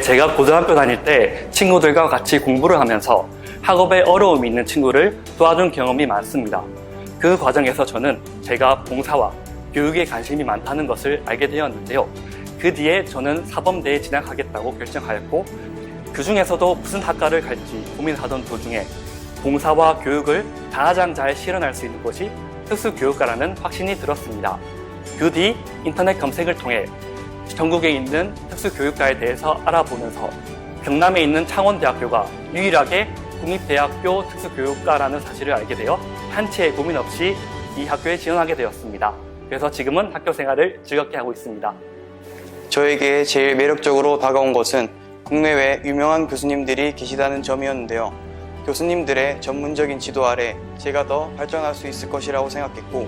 제가 고등학교 다닐 때 친구들과 같이 공부를 하면서 학업에 어려움이 있는 친구를 도와준 경험이 많습니다. 그 과정에서 저는 제가 봉사와 교육에 관심이 많다는 것을 알게 되었는데요. 그 뒤에 저는 사범대에 진학하겠다고 결정하였고, 그 중에서도 무슨 학과를 갈지 고민하던 도중에 봉사와 교육을 가장 잘 실현할 수 있는 곳이 특수교육과라는 확신이 들었습니다. 그 뒤 인터넷 검색을 통해 전국에 있는 특수교육과에 대해서 알아보면서 경남에 있는 창원대학교가 유일하게 국립대학교 특수교육과라는 사실을 알게 되어 한치의 고민 없이 이 학교에 지원하게 되었습니다. 그래서 지금은 학교 생활을 즐겁게 하고 있습니다. 저에게 제일 매력적으로 다가온 것은 국내외 유명한 교수님들이 계시다는 점이었는데요. 교수님들의 전문적인 지도 아래 제가 더 발전할 수 있을 것이라고 생각했고,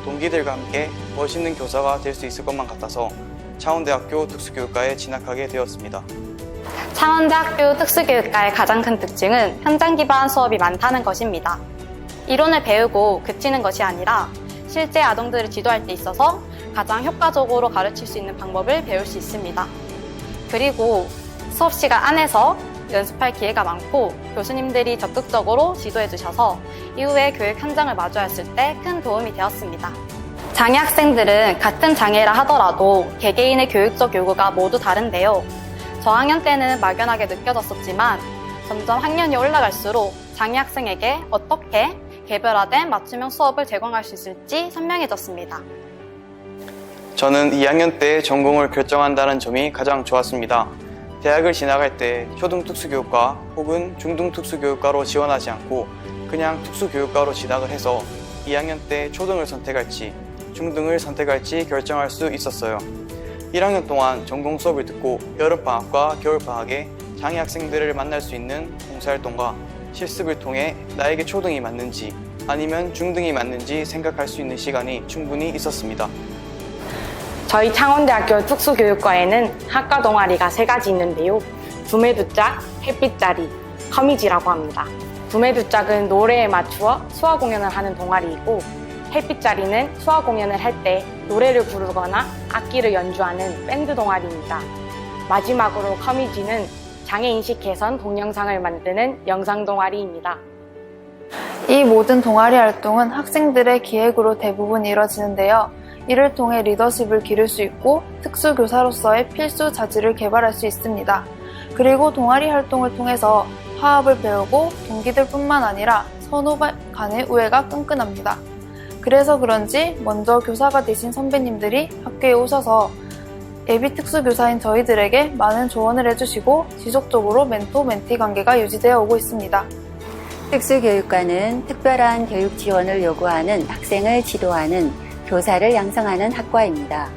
동기들과 함께 멋있는 교사가 될 수 있을 것만 같아서 창원대학교 특수교육과에 진학하게 되었습니다. 창원대학교 특수교육과의 가장 큰 특징은 현장 기반 수업이 많다는 것입니다. 이론을 배우고 그치는 것이 아니라 실제 아동들을 지도할 때 있어서 가장 효과적으로 가르칠 수 있는 방법을 배울 수 있습니다. 그리고 수업 시간 안에서 연습할 기회가 많고 교수님들이 적극적으로 지도해 주셔서 이후에 교육 현장을 마주했을 때 큰 도움이 되었습니다. 장애 학생들은 같은 장애라 하더라도 개개인의 교육적 요구가 모두 다른데요. 저학년 때는 막연하게 느껴졌었지만 점점 학년이 올라갈수록 장애 학생에게 어떻게 개별화된 맞춤형 수업을 제공할 수 있을지 선명해졌습니다. 저는 2학년 때 전공을 결정한다는 점이 가장 좋았습니다. 대학을 진학할 때 초등특수교육과 혹은 중등특수교육과로 지원하지 않고 그냥 특수교육과로 진학을 해서 2학년 때 초등을 선택할지 중등을 선택할지 결정할 수 있었어요. 1학년 동안 전공 수업을 듣고 여름방학과 겨울방학에 장애 학생들을 만날 수 있는 봉사활동과 실습을 통해 나에게 초등이 맞는지 아니면 중등이 맞는지 생각할 수 있는 시간이 충분히 있었습니다. 저희 창원대학교 특수교육과에는 학과 동아리가 3가지 있는데요. 두메두짝, 햇빛자리, 커미지라고 합니다. 두메두짝은 노래에 맞추어 수화 공연을 하는 동아리이고, 햇빛자리는 수화 공연을 할 때 노래를 부르거나 악기를 연주하는 밴드 동아리입니다. 마지막으로 커미지는 장애인식 개선 동영상을 만드는 영상 동아리입니다. 이 모든 동아리 활동은 학생들의 기획으로 대부분 이뤄지는데요. 이를 통해 리더십을 기를 수 있고 특수교사로서의 필수 자질을 개발할 수 있습니다. 그리고 동아리 활동을 통해서 화합을 배우고 동기들뿐만 아니라 선후 간의 우애가 끈끈합니다. 그래서 그런지 먼저 교사가 되신 선배님들이 학교에 오셔서 예비 특수교사인 저희들에게 많은 조언을 해주시고 지속적으로 멘토-멘티 관계가 유지되어 오고 있습니다. 특수교육과는 특별한 교육 지원을 요구하는 학생을 지도하는 교사를 양성하는 학과입니다.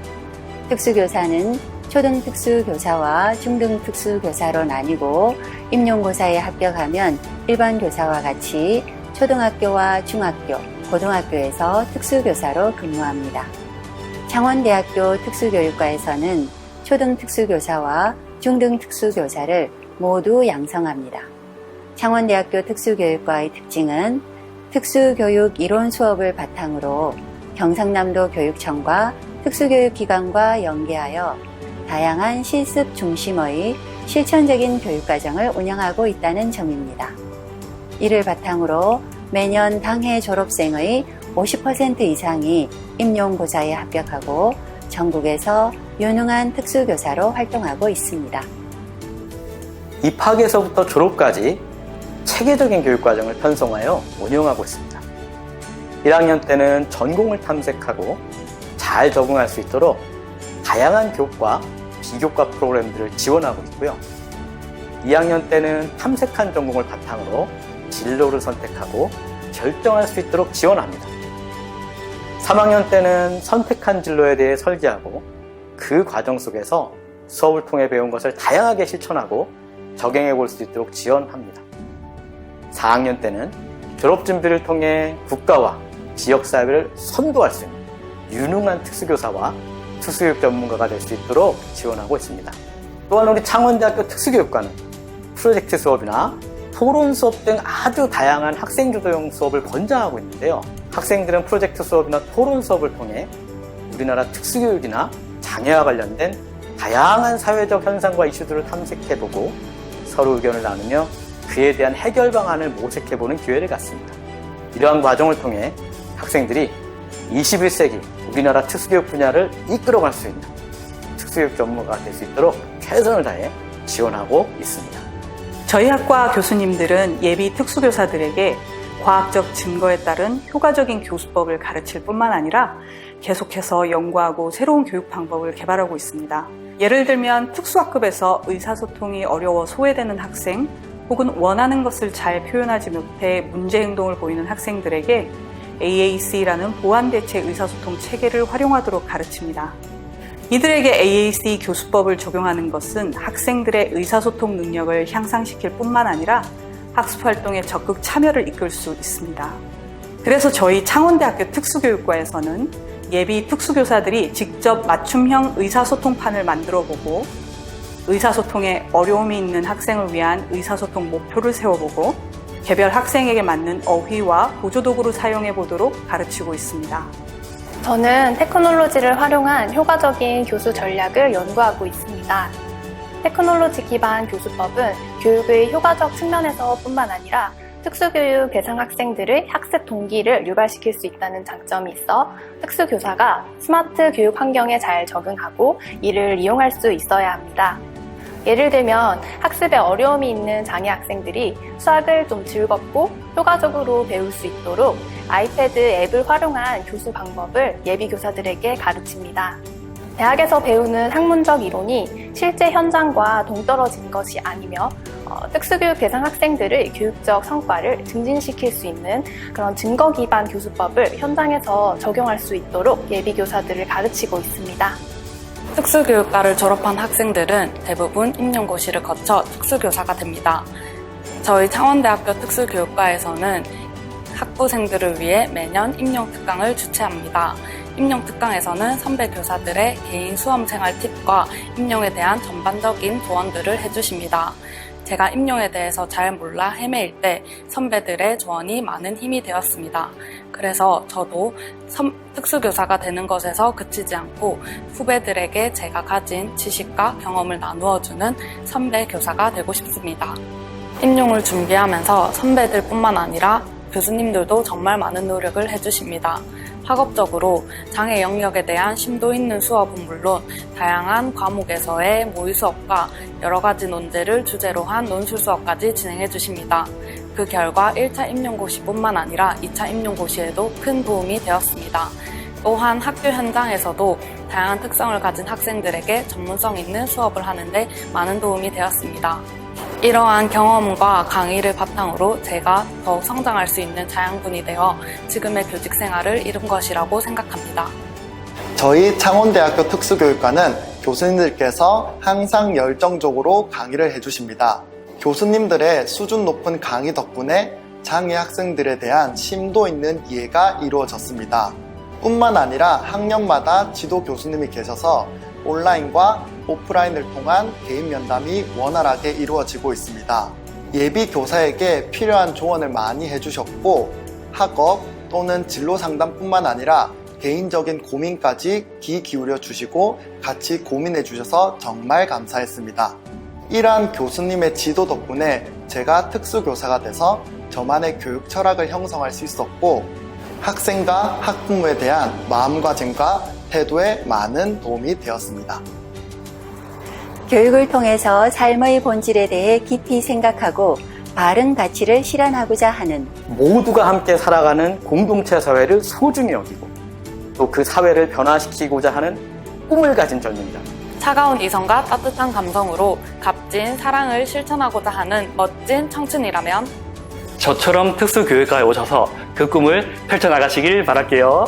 특수교사는 초등특수교사와 중등특수교사로 나뉘고 임용고사에 합격하면 일반 교사와 같이 초등학교와 중학교, 고등학교에서 특수교사로 근무합니다. 창원대학교 특수교육과에서는 초등특수교사와 중등특수교사를 모두 양성합니다. 창원대학교 특수교육과의 특징은 특수교육 이론 수업을 바탕으로 경상남도 교육청과 특수교육기관과 연계하여 다양한 실습 중심의 실천적인 교육과정을 운영하고 있다는 점입니다. 이를 바탕으로 매년 당해 졸업생의 50% 이상이 임용고사에 합격하고 전국에서 유능한 특수교사로 활동하고 있습니다. 입학에서부터 졸업까지 체계적인 교육과정을 편성하여 운영하고 있습니다. 1학년 때는 전공을 탐색하고 잘 적응할 수 있도록 다양한 교과, 비교과 프로그램들을 지원하고 있고요. 2학년 때는 탐색한 전공을 바탕으로 진로를 선택하고 결정할 수 있도록 지원합니다. 3학년 때는 선택한 진로에 대해 설계하고 그 과정 속에서 수업을 통해 배운 것을 다양하게 실천하고 적용해 볼 수 있도록 지원합니다. 4학년 때는 졸업 준비를 통해 국가와 지역사회를 선도할 수 있는 유능한 특수교사와 특수교육 전문가가 될 수 있도록 지원하고 있습니다. 또한 우리 창원대학교 특수교육과는 프로젝트 수업이나 토론 수업 등 아주 다양한 학생주도형 수업을 권장하고 있는데요. 학생들은 프로젝트 수업이나 토론 수업을 통해 우리나라 특수교육이나 장애와 관련된 다양한 사회적 현상과 이슈들을 탐색해보고 서로 의견을 나누며 그에 대한 해결 방안을 모색해보는 기회를 갖습니다. 이러한 과정을 통해 학생들이 21세기 우리나라 특수교육 분야를 이끌어갈 수 있는 특수교육 전문가가 될 수 있도록 최선을 다해 지원하고 있습니다. 저희 학과 교수님들은 예비 특수교사들에게 과학적 증거에 따른 효과적인 교수법을 가르칠 뿐만 아니라 계속해서 연구하고 새로운 교육 방법을 개발하고 있습니다. 예를 들면 특수학급에서 의사소통이 어려워 소외되는 학생, 혹은 원하는 것을 잘 표현하지 못해 문제 행동을 보이는 학생들에게 AAC라는 보완대체 의사소통 체계를 활용하도록 가르칩니다. 이들에게 AAC 교수법을 적용하는 것은 학생들의 의사소통 능력을 향상시킬 뿐만 아니라 학습활동에 적극 참여를 이끌 수 있습니다. 그래서 저희 창원대학교 특수교육과에서는 예비 특수교사들이 직접 맞춤형 의사소통판을 만들어보고 의사소통에 어려움이 있는 학생을 위한 의사소통 목표를 세워보고 개별 학생에게 맞는 어휘와 보조도구를 사용해보도록 가르치고 있습니다. 저는 테크놀로지를 활용한 효과적인 교수 전략을 연구하고 있습니다. 테크놀로지 기반 교수법은 교육의 효과적 측면에서 뿐만 아니라 특수교육 대상 학생들의 학습 동기를 유발시킬 수 있다는 장점이 있어 특수교사가 스마트 교육 환경에 잘 적응하고 이를 이용할 수 있어야 합니다. 예를 들면 학습에 어려움이 있는 장애 학생들이 수학을 좀 즐겁고 효과적으로 배울 수 있도록 아이패드 앱을 활용한 교수 방법을 예비 교사들에게 가르칩니다. 대학에서 배우는 학문적 이론이 실제 현장과 동떨어진 것이 아니며 특수교육 대상 학생들의 교육적 성과를 증진시킬 수 있는 그런 증거 기반 교수법을 현장에서 적용할 수 있도록 예비 교사들을 가르치고 있습니다. 특수교육과를 졸업한 학생들은 대부분 임용고시를 거쳐 특수교사가 됩니다. 저희 창원대학교 특수교육과에서는 학부생들을 위해 매년 임용특강을 주최합니다. 임용특강에서는 선배 교사들의 개인 수험생활 팁과 임용에 대한 전반적인 조언들을 해주십니다. 제가 임용에 대해서 잘 몰라 헤매일 때 선배들의 조언이 많은 힘이 되었습니다. 그래서 저도 특수교사가 되는 것에서 그치지 않고 후배들에게 제가 가진 지식과 경험을 나누어주는 선배 교사가 되고 싶습니다. 임용을 준비하면서 선배들뿐만 아니라 교수님들도 정말 많은 노력을 해주십니다. 학업적으로 장애 영역에 대한 심도 있는 수업은 물론 다양한 과목에서의 모의 수업과 여러 가지 논제를 주제로 한 논술 수업까지 진행해 주십니다. 그 결과 1차 임용고시뿐만 아니라 2차 임용고시에도 큰 도움이 되었습니다. 또한 학교 현장에서도 다양한 특성을 가진 학생들에게 전문성 있는 수업을 하는데 많은 도움이 되었습니다. 이러한 경험과 강의를 바탕으로 제가 더욱 성장할 수 있는 자양분이 되어 지금의 교직 생활을 이룬 것이라고 생각합니다. 저희 창원대학교 특수교육과는 교수님들께서 항상 열정적으로 강의를 해주십니다. 교수님들의 수준 높은 강의 덕분에 장애 학생들에 대한 심도 있는 이해가 이루어졌습니다. 뿐만 아니라 학년마다 지도 교수님이 계셔서 온라인과 오프라인을 통한 개인 면담이 원활하게 이루어지고 있습니다. 예비 교사에게 필요한 조언을 많이 해주셨고 학업 또는 진로 상담뿐만 아니라 개인적인 고민까지 귀 기울여 주시고 같이 고민해 주셔서 정말 감사했습니다. 이러한 교수님의 지도 덕분에 제가 특수교사가 돼서 저만의 교육 철학을 형성할 수 있었고 학생과 학부모에 대한 마음가짐과 태도에 많은 도움이 되었습니다. 교육을 통해서 삶의 본질에 대해 깊이 생각하고 바른 가치를 실현하고자 하는 모두가 함께 살아가는 공동체 사회를 소중히 여기고 또 그 사회를 변화시키고자 하는 꿈을 가진 젊은이다. 차가운 이성과 따뜻한 감성으로 값진 사랑을 실천하고자 하는 멋진 청춘이라면 저처럼 특수교육과에 오셔서 그 꿈을 펼쳐나가시길 바랄게요.